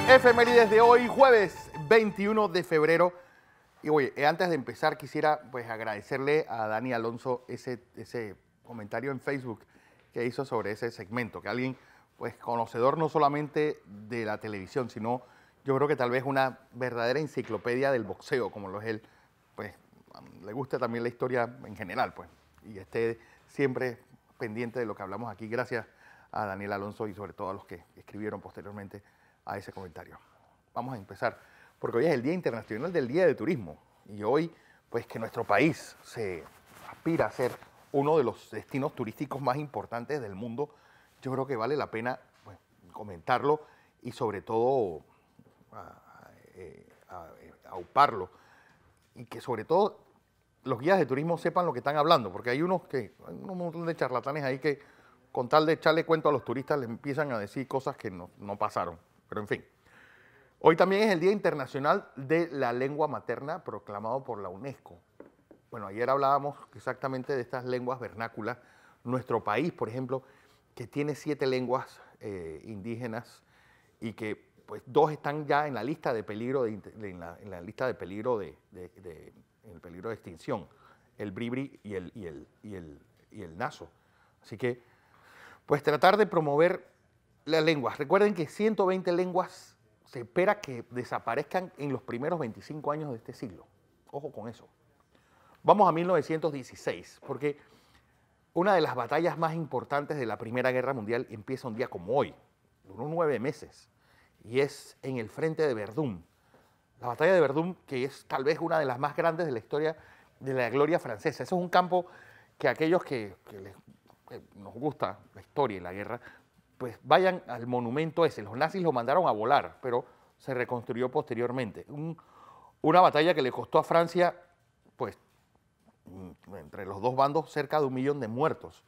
Efemérides de hoy, jueves 21 de febrero. Y oye, antes de empezar quisiera pues agradecerle a Dani Alonso ese comentario en Facebook que hizo sobre ese segmento, que alguien pues conocedor no solamente de la televisión, sino yo creo que tal vez una verdadera enciclopedia del boxeo, como lo es él, pues le gusta también la historia en general, pues, y esté siempre pendiente de lo que hablamos aquí. Gracias a Daniel Alonso y sobre todo a los que escribieron posteriormente a ese comentario. Vamos a empezar, porque hoy es el Día Internacional del Día de Turismo y hoy, pues que nuestro país se aspira a ser uno de los destinos turísticos más importantes del mundo, yo creo que vale la pena pues, comentarlo y sobre todo auparlo y que sobre todo los guías de turismo sepan lo que están hablando, porque hay un montón de charlatanes ahí que con tal de echarle cuento a los turistas les empiezan a decir cosas que no pasaron, pero en fin. Hoy también es el Día Internacional de la Lengua Materna proclamado por la UNESCO. Bueno, ayer hablábamos exactamente de estas lenguas vernáculas. Nuestro país, por ejemplo, que tiene 7 lenguas indígenas y que pues 2 están ya en la lista de peligro en la lista de peligro en el peligro de extinción, el bribri y el naso. Así que pues tratar de promover las lenguas. Recuerden que 120 lenguas se espera que desaparezcan en los primeros 25 años de este siglo. Ojo con eso. Vamos a 1916, porque una de las batallas más importantes de la Primera Guerra Mundial empieza un día como hoy. Duró 9 meses y es en el frente de Verdún. La batalla de Verdún, que es tal vez una de las más grandes de la historia de la gloria francesa. Eso es un campo que aquellos que nos gusta la historia y la guerra, pues vayan al monumento ese. Los nazis lo mandaron a volar, pero se reconstruyó posteriormente. Una batalla que le costó a Francia, pues, entre los dos bandos, cerca de 1 millón de muertos,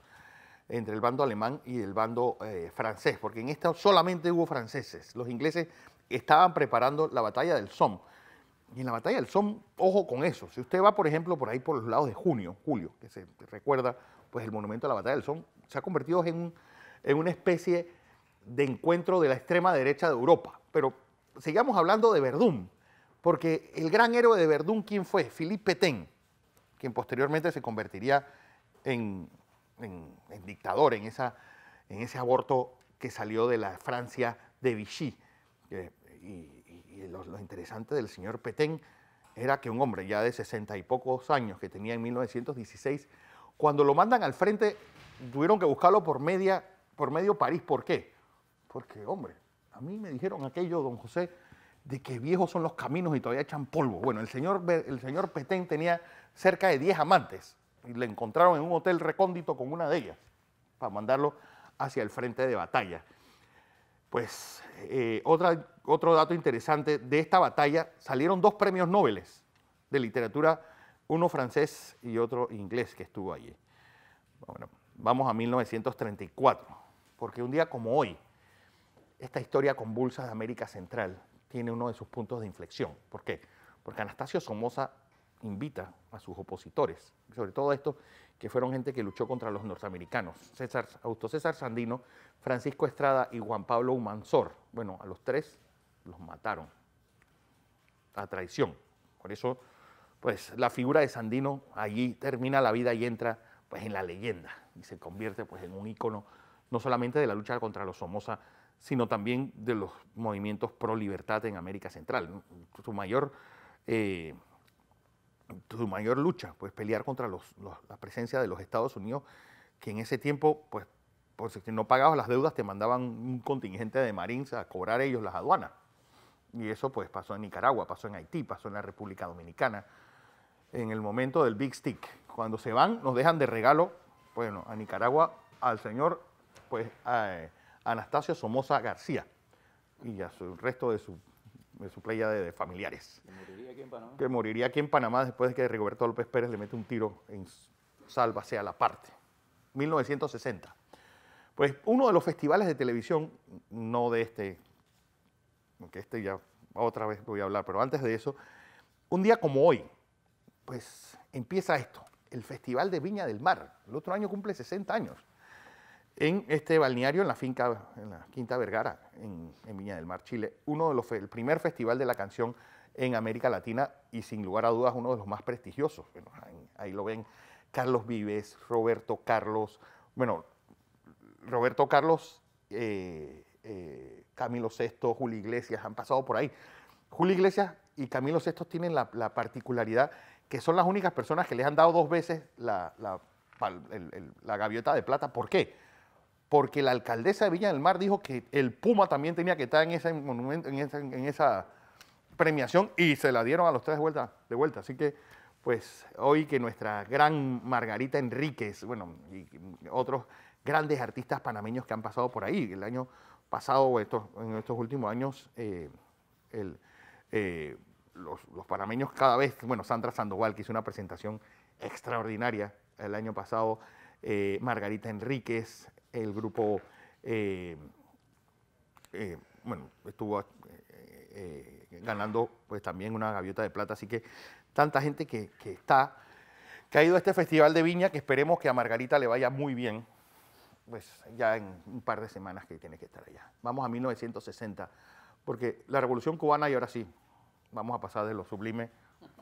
entre el bando alemán y el bando francés, porque en esta solamente hubo franceses. Los ingleses estaban preparando la batalla del Somme. Y en la batalla del Somme, ojo con eso. Si usted va, por ejemplo, por ahí por los lados de Julio, que se recuerda, pues el monumento a la batalla del Somme, se ha convertido en una especie de encuentro de la extrema derecha de Europa. Pero sigamos hablando de Verdún, porque el gran héroe de Verdún, ¿quién fue? Philippe Pétain, quien posteriormente se convertiría en dictador, en ese aborto que salió de la Francia de Vichy. Y lo interesante del señor Pétain era que un hombre ya de 60 y pocos años, que tenía en 1916, cuando lo mandan al frente, tuvieron que buscarlo por medio París. ¿Por qué? Porque, hombre, a mí me dijeron aquello, don José, de que viejos son los caminos y todavía echan polvo. Bueno, el señor Pétain tenía cerca de 10 amantes y le encontraron en un hotel recóndito con una de ellas para mandarlo hacia el frente de batalla. Pues otro dato interesante de esta batalla, salieron 2 premios Nobel de literatura, uno francés y otro inglés que estuvo allí. Bueno, vamos a 1934, porque un día como hoy, esta historia convulsa de América Central tiene uno de sus puntos de inflexión. ¿Por qué? Porque Anastasio Somoza invita a sus opositores, sobre todo estos que fueron gente que luchó contra los norteamericanos, Augusto César Sandino, Francisco Estrada y Juan Pablo Humansor. Bueno, a los 3 los mataron a traición. Por eso, pues la figura de Sandino allí termina la vida y entra pues en la leyenda y se convierte pues en un ícono no solamente de la lucha contra los Somoza, sino también de los movimientos pro libertad en América Central. Su mayor lucha, pues pelear contra la presencia de los Estados Unidos, que en ese tiempo, pues, si no pagabas las deudas, te mandaban un contingente de marines a cobrar ellos las aduanas. Y eso pues pasó en Nicaragua, pasó en Haití, pasó en la República Dominicana. En el momento del Big Stick, cuando se van, nos dejan de regalo, bueno, a Nicaragua, al señor, pues, Anastasio Somoza García y a su resto de su playa de familiares. Que moriría aquí en Panamá. Que moriría aquí en Panamá después de que Rigoberto López Pérez le mete un tiro en Sálvase a la parte. 1960. Pues uno de los festivales de televisión, no de este, aunque este ya otra vez voy a hablar, pero antes de eso, un día como hoy, pues empieza esto, el Festival de Viña del Mar. El otro año cumple 60 años. en este balneario, en la Quinta Vergara, en Viña del Mar, Chile. El primer festival de la canción en América Latina y sin lugar a dudas uno de los más prestigiosos. Bueno, ahí lo ven Carlos Vives, Roberto Carlos, Camilo Sesto, Julio Iglesias, han pasado por ahí. Julio Iglesias y Camilo Sesto tienen la particularidad que son las únicas personas que les han dado 2 veces la gaviota de plata. ¿Por qué? Porque la alcaldesa de Viña del Mar dijo que el Puma también tenía que estar en ese monumento, en esa premiación, y se la dieron a los 3 de vuelta. Así que, pues, hoy que nuestra gran Margarita Enríquez, bueno, y otros grandes artistas panameños que han pasado por ahí, el año pasado, en estos últimos años, los panameños cada vez, bueno, Sandra Sandoval, que hizo una presentación extraordinaria el año pasado, Margarita Enríquez, el grupo, estuvo ganando pues también una gaviota de plata, así que tanta gente que ha ido a este Festival de Viña, que esperemos que a Margarita le vaya muy bien, pues ya en un par de semanas que tiene que estar allá. Vamos a 1960, porque la Revolución Cubana, y ahora sí, vamos a pasar de lo sublime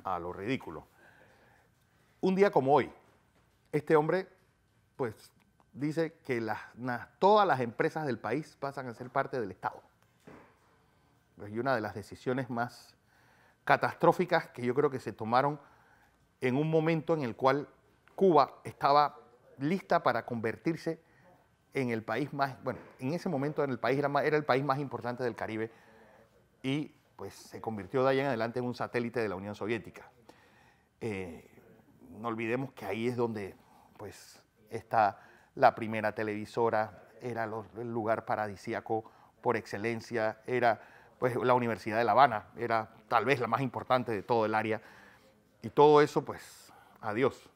a lo ridículo. Un día como hoy, este hombre, pues, dice que todas las empresas del país pasan a ser parte del Estado. Y una de las decisiones más catastróficas que yo creo que se tomaron en un momento en el cual Cuba estaba lista para convertirse en el país más, bueno, en ese momento en el país era el país más importante del Caribe, y pues se convirtió de ahí en adelante en un satélite de la Unión Soviética. No olvidemos que ahí es donde pues está la primera televisora, era el lugar paradisíaco por excelencia, era pues la Universidad de La Habana, era tal vez la más importante de todo el área, y todo eso pues adiós.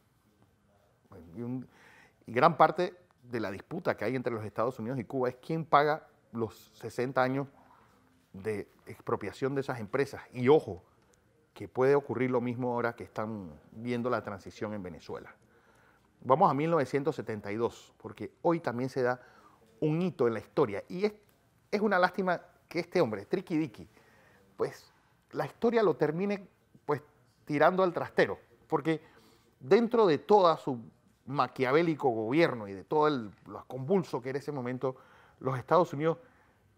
Y gran parte de la disputa que hay entre los Estados Unidos y Cuba es quién paga los 60 años de expropiación de esas empresas. Y ojo, que puede ocurrir lo mismo ahora que están viendo la transición en Venezuela. Vamos a 1972, porque hoy también se da un hito en la historia. Y es una lástima que este hombre, Tricky Dicky, pues la historia lo termine pues tirando al trastero, porque dentro de toda su maquiavélico gobierno y de todo lo convulso que era ese momento, los Estados Unidos,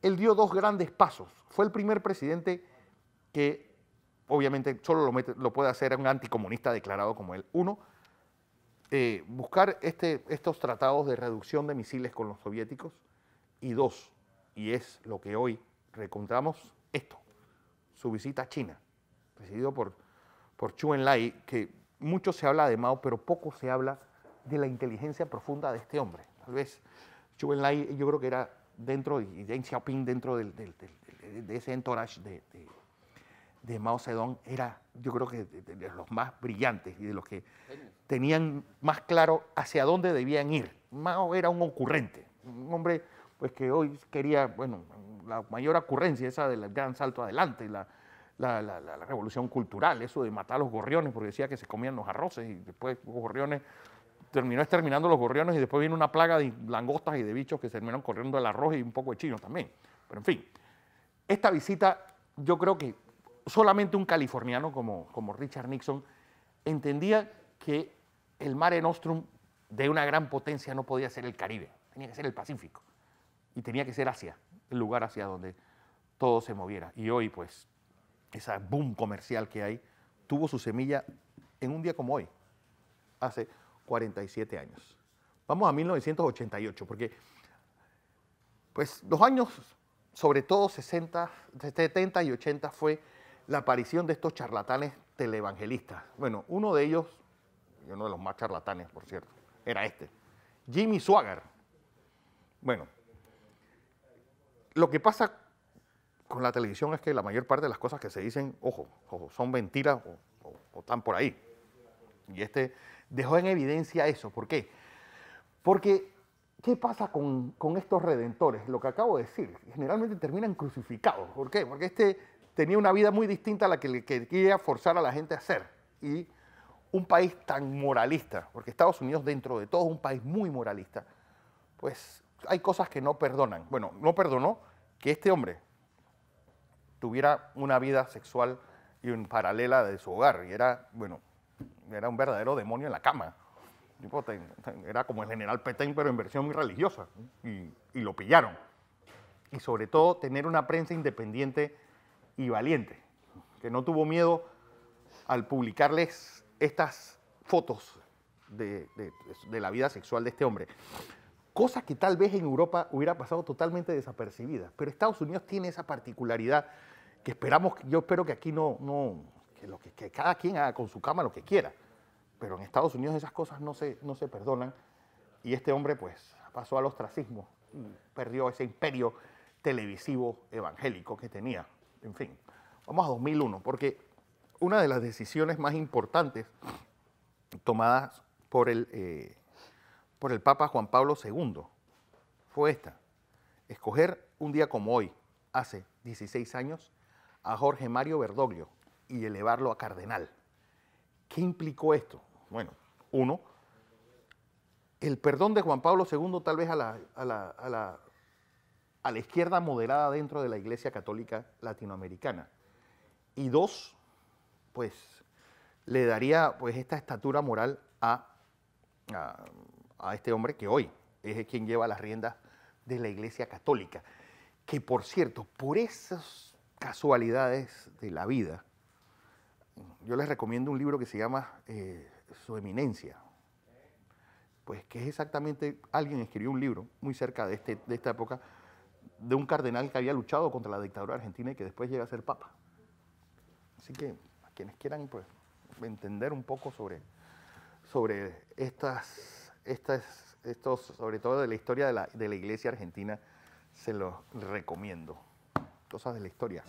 él dio 2 grandes pasos. Fue el primer presidente que obviamente solo lo puede hacer un anticomunista declarado como él. Uno, buscar estos tratados de reducción de misiles con los soviéticos. Y 2, y es lo que hoy reencontramos, su visita a China, presidido por Zhou Enlai, que mucho se habla de Mao, pero poco se habla de la inteligencia profunda de este hombre. Tal vez Zhou Enlai, yo creo que era dentro, y Deng Xiaoping dentro de ese entourage de Mao Zedong, era yo creo que de los más brillantes y de los que tenían más claro hacia dónde debían ir. Mao era un ocurrente, un hombre pues que hoy quería, bueno, la mayor ocurrencia, esa del gran salto adelante, la revolución cultural, eso de matar a los gorriones, porque decía que se comían los arroces y después los gorriones, terminó exterminando los gorriones y después vino una plaga de langostas y de bichos que se terminaron corriendo el arroz y un poco de chinos también. Pero en fin, esta visita yo creo que solamente un californiano como Richard Nixon entendía que el Mare Nostrum de una gran potencia no podía ser el Caribe, tenía que ser el Pacífico y tenía que ser Asia, el lugar hacia donde todo se moviera. Y hoy pues esa boom comercial que hay tuvo su semilla en un día como hoy, hace 47 años. Vamos a 1988, porque pues los años, sobre todo 60, 70 y 80, fue la aparición de estos charlatanes televangelistas. Bueno, uno de ellos, y uno de los más charlatanes, por cierto, era Jimmy Swaggart. Bueno, lo que pasa con la televisión es que la mayor parte de las cosas que se dicen, ojo son mentiras o están por ahí. Y dejó en evidencia eso. ¿Por qué? Porque, ¿qué pasa con estos redentores? Lo que acabo de decir, generalmente terminan crucificados. ¿Por qué? Porque tenía una vida muy distinta a la que le quería forzar a la gente a hacer. Y un país tan moralista, porque Estados Unidos dentro de todo es un país muy moralista, pues hay cosas que no perdonan. Bueno, no perdonó que este hombre tuviera una vida sexual y un paralela de su hogar. Y era, bueno, era un verdadero demonio en la cama. Tipo, era como el general Petén, pero en versión muy religiosa. Y lo pillaron. Y sobre todo, tener una prensa independiente y valiente, que no tuvo miedo al publicarles estas fotos de la vida sexual de este hombre. Cosa que tal vez en Europa hubiera pasado totalmente desapercibida. Pero Estados Unidos tiene esa particularidad que esperamos, yo espero que aquí que cada quien haga con su cama lo que quiera. Pero en Estados Unidos esas cosas no se perdonan. Y este hombre pues pasó al ostracismo y perdió ese imperio televisivo evangélico que tenía. En fin, vamos a 2001, porque una de las decisiones más importantes tomadas por el Papa Juan Pablo II fue esta: escoger un día como hoy, hace 16 años, a Jorge Mario Bergoglio y elevarlo a cardenal. ¿Qué implicó esto? Bueno, uno, el perdón de Juan Pablo II tal vez a la izquierda moderada dentro de la Iglesia Católica Latinoamericana. Y dos, pues le daría pues esta estatura moral a este hombre que hoy es quien lleva las riendas de la Iglesia Católica. Que por cierto, por esas casualidades de la vida, yo les recomiendo un libro que se llama Su Eminencia. Pues que es exactamente, alguien escribió un libro muy cerca de esta época, de un cardenal que había luchado contra la dictadura argentina y que después llega a ser papa. Así que a quienes quieran pues, entender un poco sobre estos, sobre todo de la historia de la Iglesia argentina, se los recomiendo. Cosas de la historia.